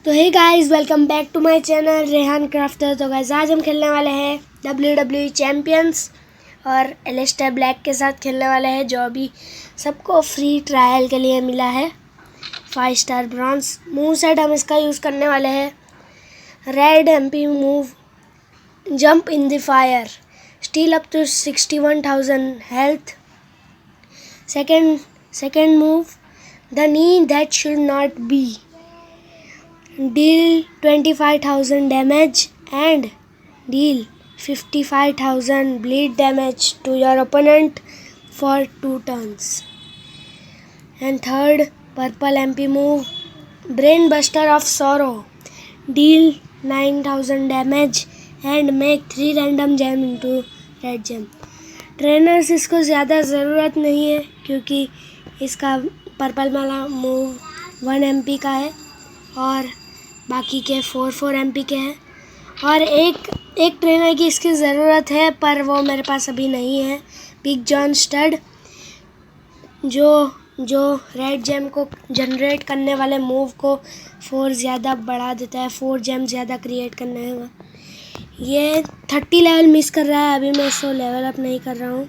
तो hey guys, welcome back to my channel Rehan Crafter. तो guys आज हम खेलने वाले हैं WWE चैम्पियंस और एलिस्टर ब्लैक के साथ खेलने वाले हैं, जो अभी सबको फ्री ट्रायल के लिए मिला है। 5 स्टार ब्रॉन्ज मूव सेट हम इसका यूज़ करने वाले हैं। Red MP move, jump in the fire, steal up to 61,000 health. Second move, the knee that should not be, deal 25,000 damage and deal 55,000 bleed damage to your opponent for 2 turns. And third, purple MP move, brain buster of sorrow, deal 9,000 damage and make 3 random gem into red gem. Trainers इसको ज़्यादा ज़रूरत नहीं है क्योंकि इसका purple वाला move 1 MP का है और बाकी के 4 MP के हैं। और एक ट्रेनर की इसकी ज़रूरत है, पर वो मेरे पास अभी नहीं है। बिग जॉन स्टड, जो रेड जेम को जनरेट करने वाले मूव को 4 ज़्यादा बढ़ा देता है, 4 जेम ज़्यादा क्रिएट करने में। ये 30 लेवल मिस कर रहा है, अभी मैं इसको लेवल अप नहीं कर रहा हूँ।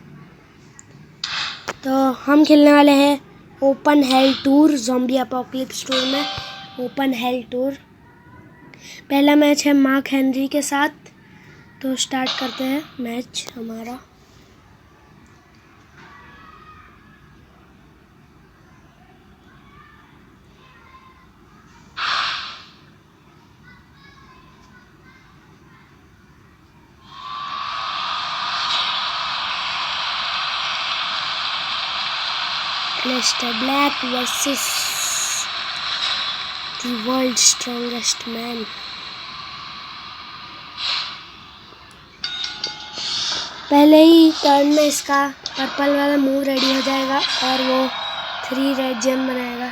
तो हम खेलने वाले हैं open hell tour, zombie apocalypse tour में ओपन हेल टूर। पहला मैच है मार्क हेनरी के साथ, तो स्टार्ट करते हैं मैच हमारा। Aleister Black versus the world strongest man. पहले ही टर्न में इसका पर्पल वाला मूव रेडी हो जाएगा और वो 3 रेड जेम बनाएगा।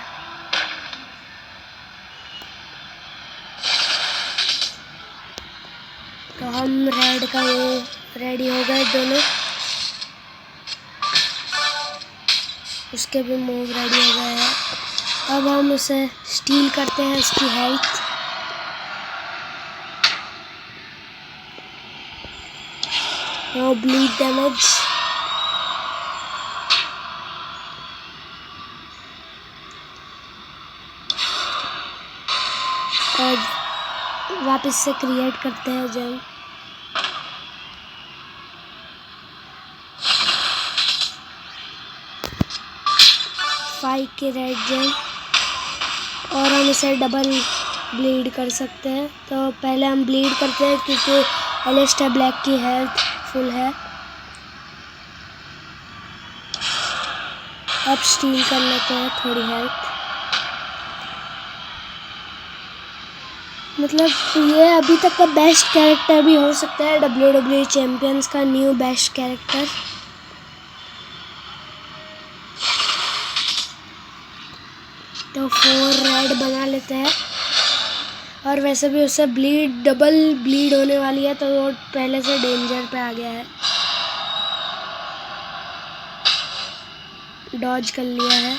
तो हम रेड का वो रेडी हो गए दोनों, उसके भी मूव रेडी हो गए हैं। अब हम उसे स्टील करते हैं उसकी हेल्थ। No bleed damage. और वापस से क्रिएट करते हैं जेम। फाइव के रेड जेम और हम इसे डबल ब्लीड कर सकते हैं। तो पहले हम ब्लीड करते हैं क्योंकि एलिस्टर ब्लैक की हेल्थ फुल है। अब स्टील कर लेते हैं थोड़ी हेल्थ। मतलब ये अभी तक का बेस्ट कैरेक्टर भी हो सकता है, WWE चैम्पियंस का न्यू बेस्ट कैरेक्टर। तो 4 रेड बना लेते हैं और वैसे भी उससे डबल ब्लीड होने वाली है, तो वो पहले से डेंजर पे आ गया है। डॉज कर लिया है,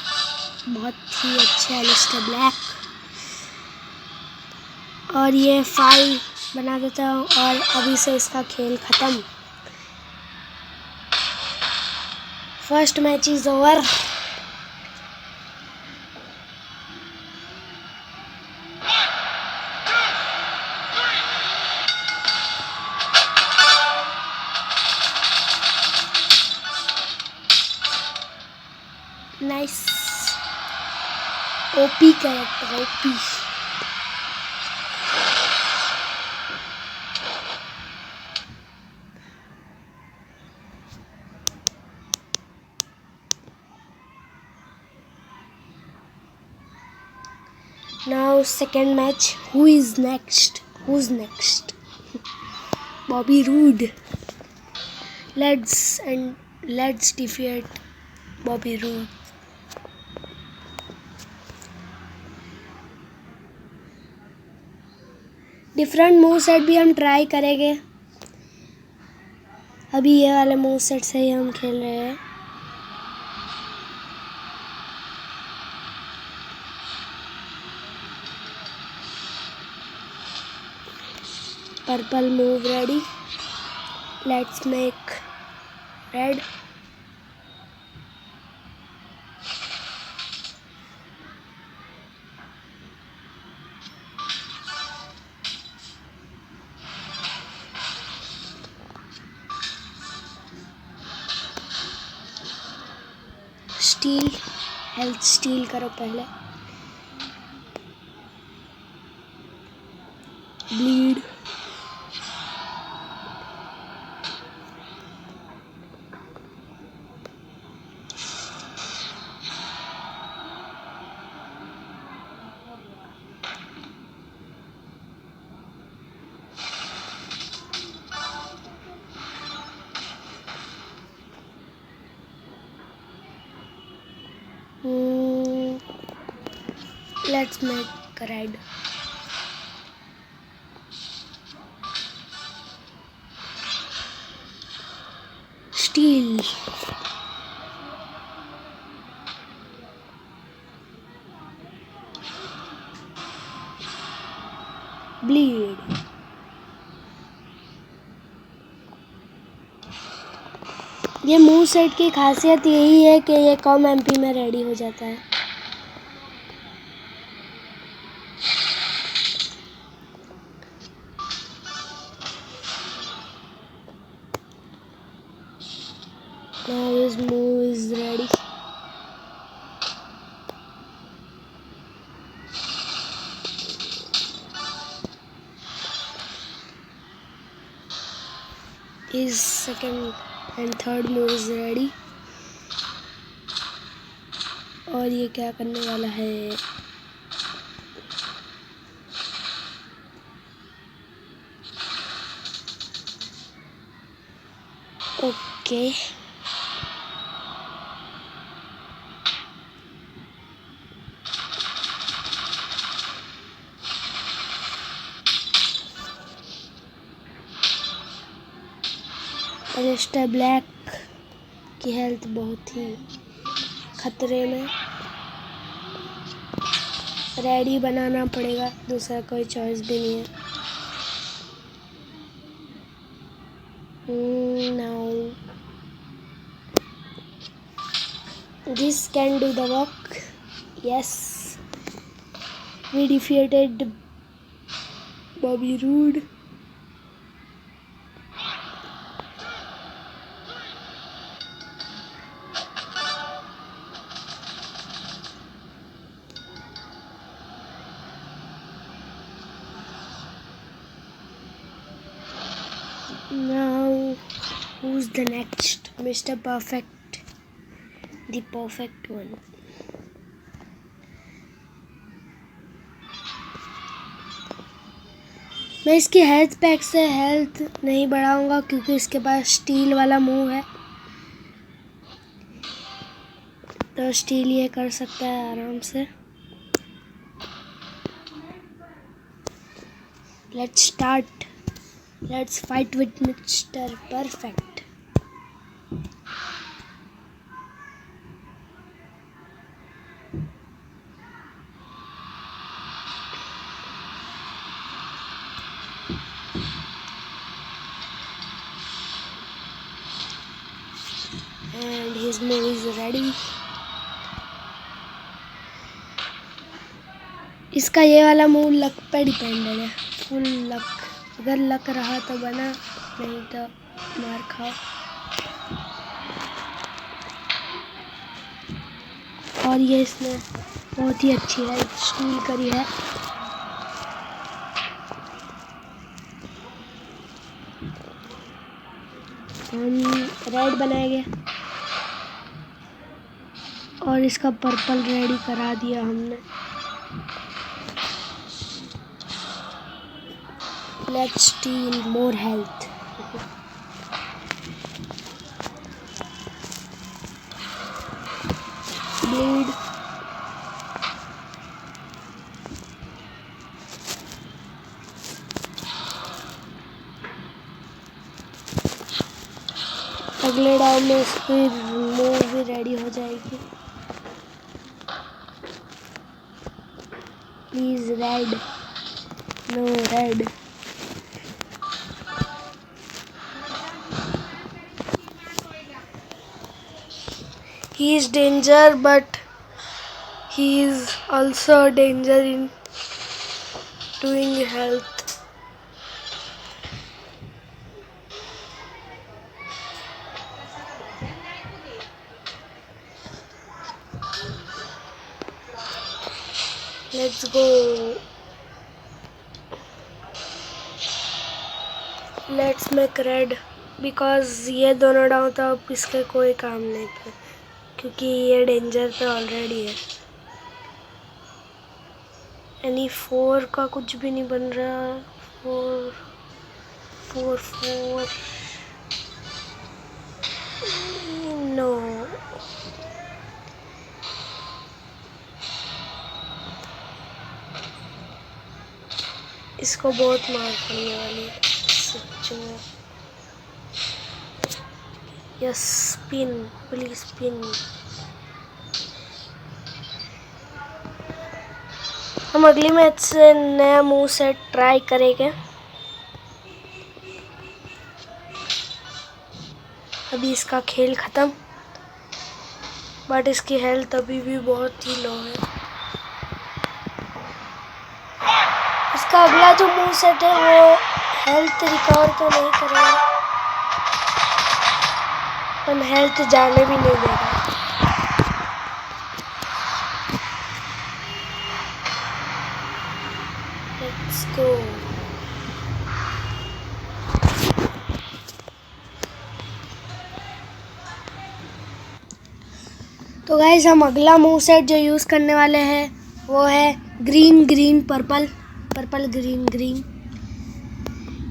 बहुत ही अच्छे एलिस्टर ब्लैक। और ये 5 बना देता हूँ और अभी से इसका खेल ख़त्म। First match is over. Nice OP character, OP. Now second match, who's next? Bobby Roode. Let's defeat Bobby Roode. Different move set भी हम ट्राई करेंगे। अभी ये वाले मूव सेट से ही हम खेल रहे हैं। purple move ready. Let's make red. Steel, health steel करो पहले. Bleed. Let's make red. Steel. Bleed. ये मूव सेट की खासियत यही है कि ये कम एमपी में रेडी हो जाता है. Now his move is ready. His second and third move is ready. और ये क्या करने वाला है? ओके. मिस्टर ब्लैक की हेल्थ बहुत ही खतरे में. रेडी बनाना पड़ेगा, दूसरा कोई चॉइस भी नहीं है. Now this can do the work. Yes, we defeated Bobby Roode. Now, who's the next? Mr. Perfect, the perfect one. मैं इसकी हेल्थ पैक से हेल्थ नहीं बढ़ाऊंगा क्योंकि इसके पास स्टील वाला मूव है, तो स्टील ये कर सकता है आराम से. Let's start. Let's fight with Mr. Perfect. And his move is ready. इसका ये वाला मूव लक पे डिपेंडेड है, फुल लक. अगर लक रहा तो बना, नहीं तो मार खाओ. और ये इसने बहुत ही अच्छी है स्टील करी है. हम रेड बनाएंगे और इसका पर्पल रेडी करा दिया हमने. Let's steal more health. Bleed. अगले राउंड में इसकी मूव भी रेडी हो जाएगी. Please red. No red. He is danger, but he is also a danger in doing health. Let's go. Let's make red because ये दोनों डाउन तो अब इसके कोई काम नहीं पे क्योंकि ये डेंजर पे ऑलरेडी है। यानी 4 का कुछ भी नहीं बन रहा। 4 4 4 नो। इसको बहुत मार पड़ने वाली है सच में। Yes spin, please spin. हम अगली मैच से नया मूव सेट ट्राई करेंगे। अभी इसका खेल ख़त्म, बट इसकी हेल्थ अभी भी बहुत ही लो है। इसका अगला जो मूव सेट है वो हेल्थ रिकवर तो नहीं करेगा, पर हेल्थ जाने भी नहीं देगा। Let's go. तो गाइस हम अगला मूव सेट जो यूज़ करने वाले हैं वो है green green purple, purple green green.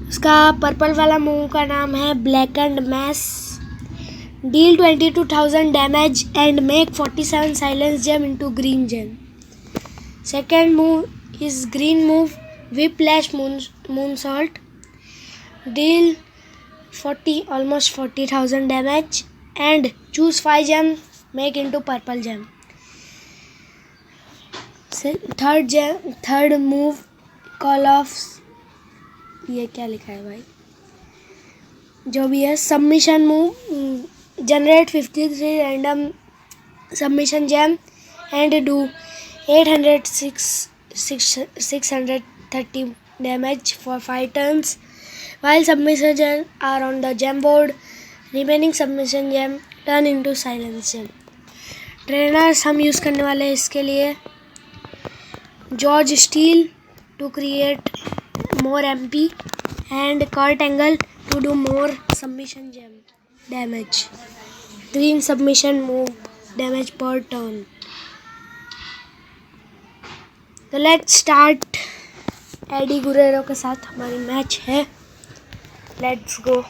उसका पर्पल वाला मूव का नाम है black and mass. Deal 22,000 damage and make 47 silence gem into green gem. Second move is green move whiplash moonsault. Deal 40,000 damage and choose 5 gem make into purple gem. Third move call off, ये क्या लिखा है भाई, जो भी है, submission move generate 53 random submission gem and do 630 damage for 5 turns while submission gem are on the gem board. Remaining submission gem turn into silence gem. Trainers हम use करने वाले हैं इसके लिए George Steele to create more MP and Kurt Angle to do more submission gem damage. Green submission move damage per turn. तो let's start. Eddie Guerrero के साथ हमारी मैच है। Let's go.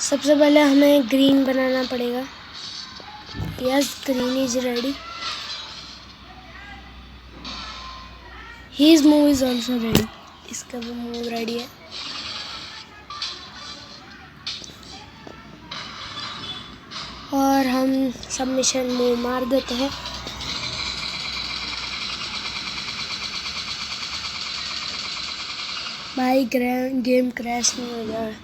सबसे पहले हमें ग्रीन बनाना पड़ेगा। Yes green is ready. His move is also ready. इसका भी मूव रेडी है। और हम सबमिशन मूव मार देते हैं। भाई गेम क्रैश नहीं हो जाए।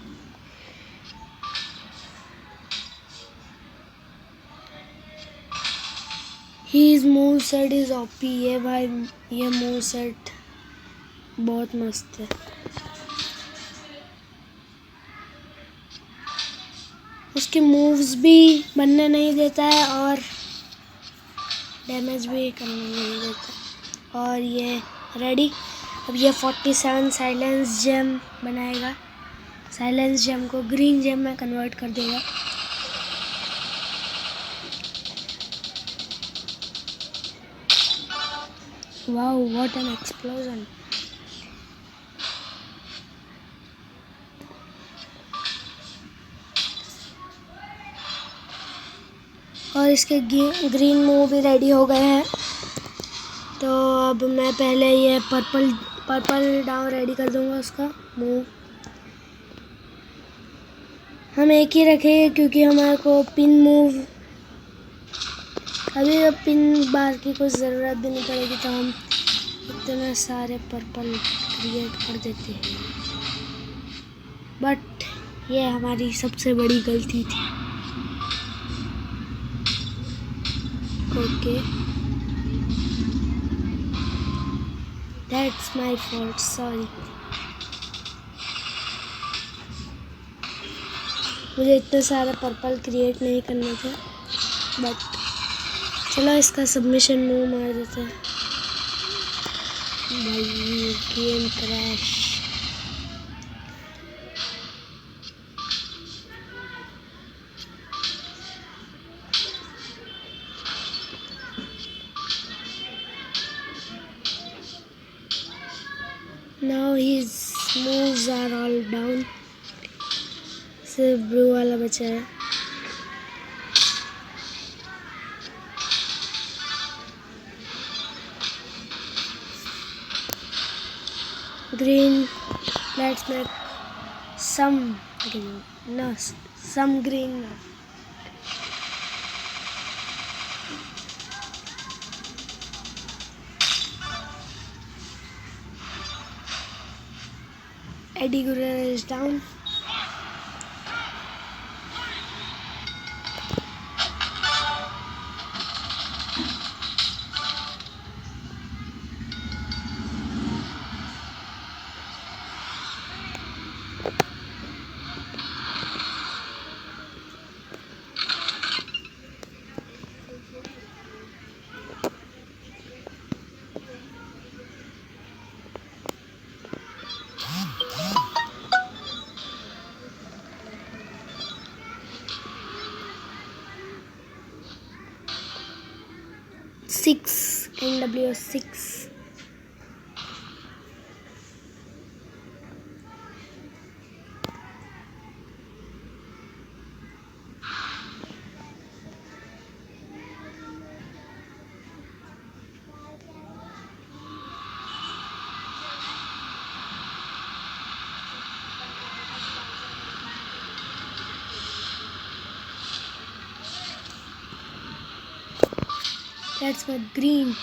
His move set is OP। ये भाई ये मूव सेट बहुत मस्त है। उसके मूव्स भी बनने नहीं देता है और डैमेज भी करने नहीं देता। और ये रेडी। अब ये 47 साइलेंस जेम बनाएगा। साइलेंस जेम को ग्रीन जेम में कन्वर्ट कर देगा। Wow, what an explosion. और इसके ग्रीन मूव भी रेडी हो गए हैं। तो अब मैं पहले ये पर्पल डाउन रेडी कर दूंगा उसका मूव। हम एक ही रखेंगे क्योंकि हमारे को पिन मूव अभी पिन बार की कुछ ज़रूरत भी नहीं पड़ेगी, तो हम इतने सारे पर्पल क्रिएट कर देते हैं। बट ये हमारी सबसे बड़ी गलती थी। Okay, that's my fault, sorry. मुझे इतने सारे पर्पल क्रिएट नहीं करने थे, बट चलो इसका सबमिशन मूव मार देते हैं। भाई game crash. Now his moves are all down. सिर्फ ब्लू वाला बचा है। Green, let's make some green. No, some green. Eddie Guerrero is down. Six NW6. That's my green.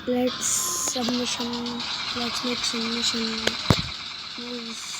Let's make submission moves.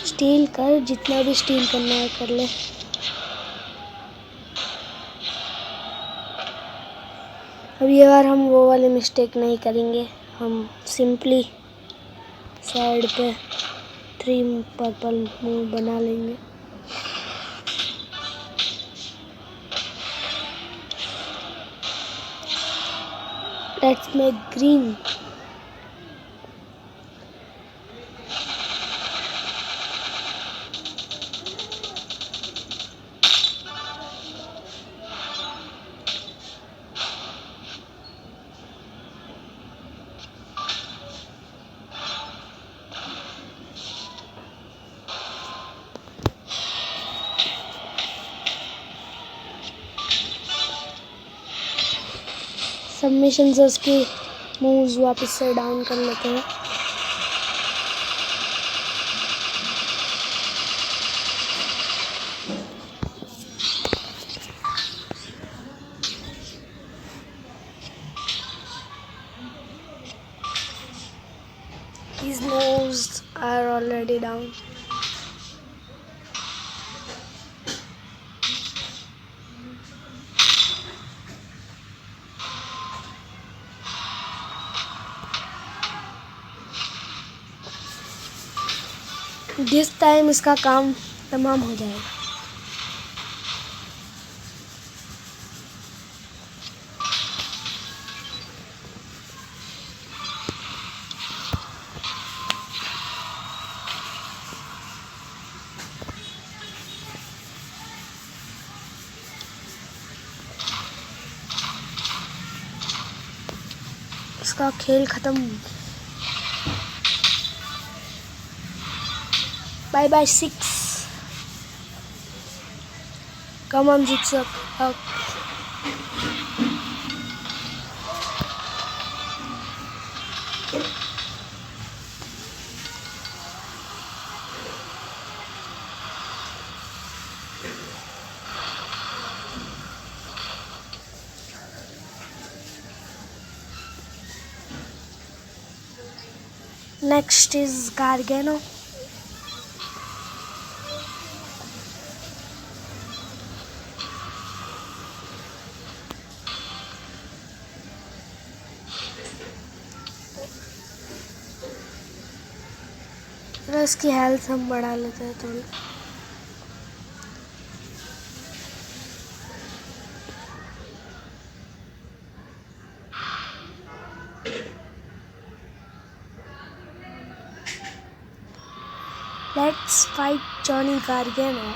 Steel कर, जितना भी steel करना है कर ले। अब ये बार हम वो वाले मिस्टेक नहीं करेंगे, हम सिंपली साइड पे 3 पर्पल मूव बना लेंगे। Let's make green. सबमिशन से उसकी मूव्स वापस से डाउन कर लेते हैं। His moves are already down. This time इसका काम तमाम हो जाएगा। इसका खेल खत्म। Bye bye 6। Come on, Zigzag. Up. Next is Gargano. इसकी हेल्थ हम बढ़ा लेते हैं थोड़ी। Let's fight Johnny Gargano.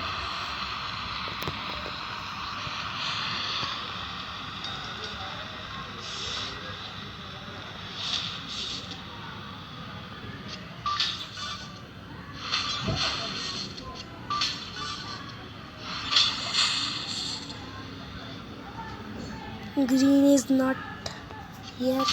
Green is not here.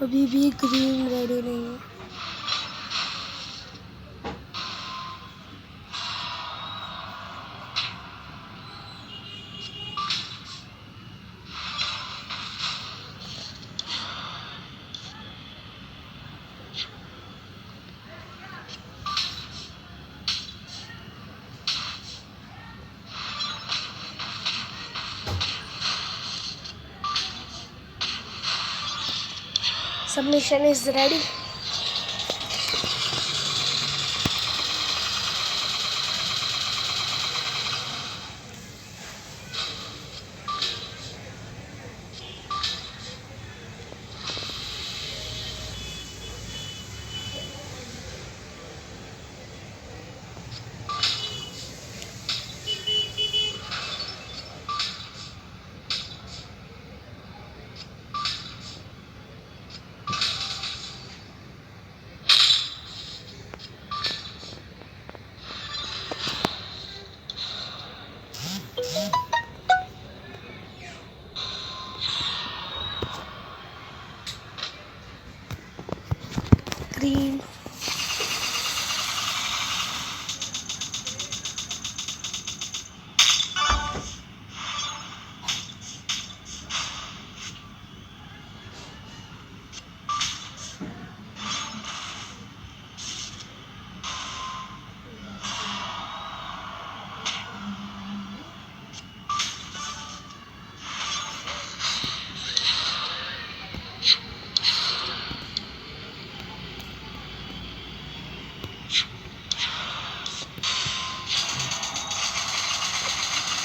अभी भी ग्रीन रेडी नहीं है। Submission is ready. Green.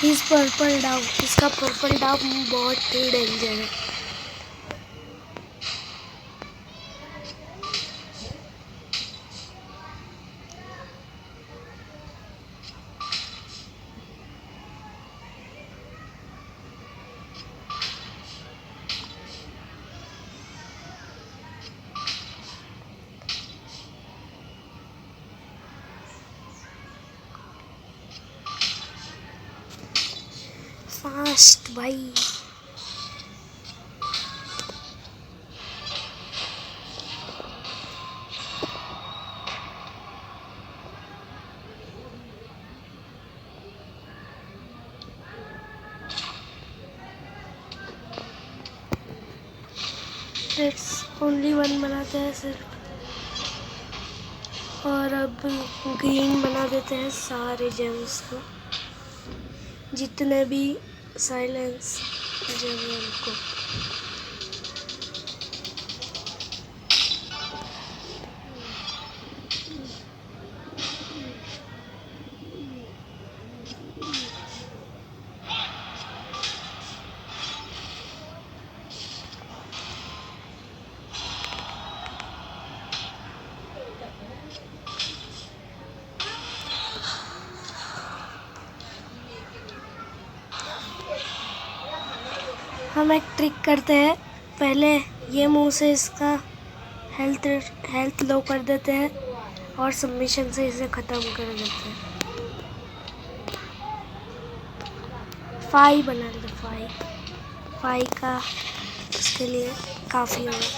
He's purple down. इसका पर्पल डाउन बहुत ही डेंजर है। फास्ट भाई। लेट्स ओनली वन बनाते हैं सिर्फ। और अब ग्रीन बना देते हैं सारे जेम्स को, जितने भी साइलेंस जेम हैं उनको। हम एक ट्रिक करते हैं, पहले ये मुंह से इसका हेल्थ लो कर देते हैं और सबमिशन से इसे ख़त्म कर देते हैं। 5 बना लेते, 5 का उसके लिए काफ़ी होगा।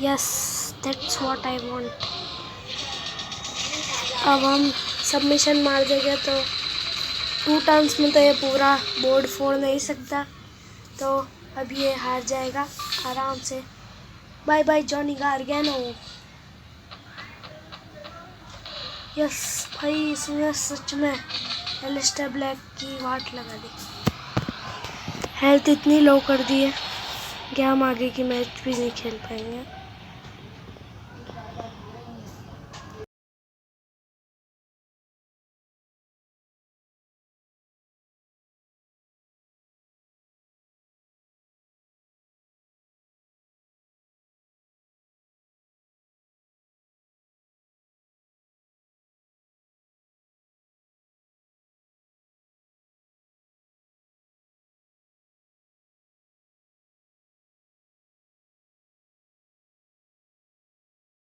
Yes, that's what I want. अब हम सबमिशन मार देंगे तो 2 टर्न्स में तो ये पूरा बोर्ड फोड़ नहीं सकता, तो अब ये हार जाएगा आराम से। Bye bye Johnny Gargano. Yes भाई, इसने सच में एलिस्टर ब्लैक की वाट लगा दी, हेल्थ इतनी लो कर दी है कि हम आगे की मैच भी नहीं खेल पाएंगे।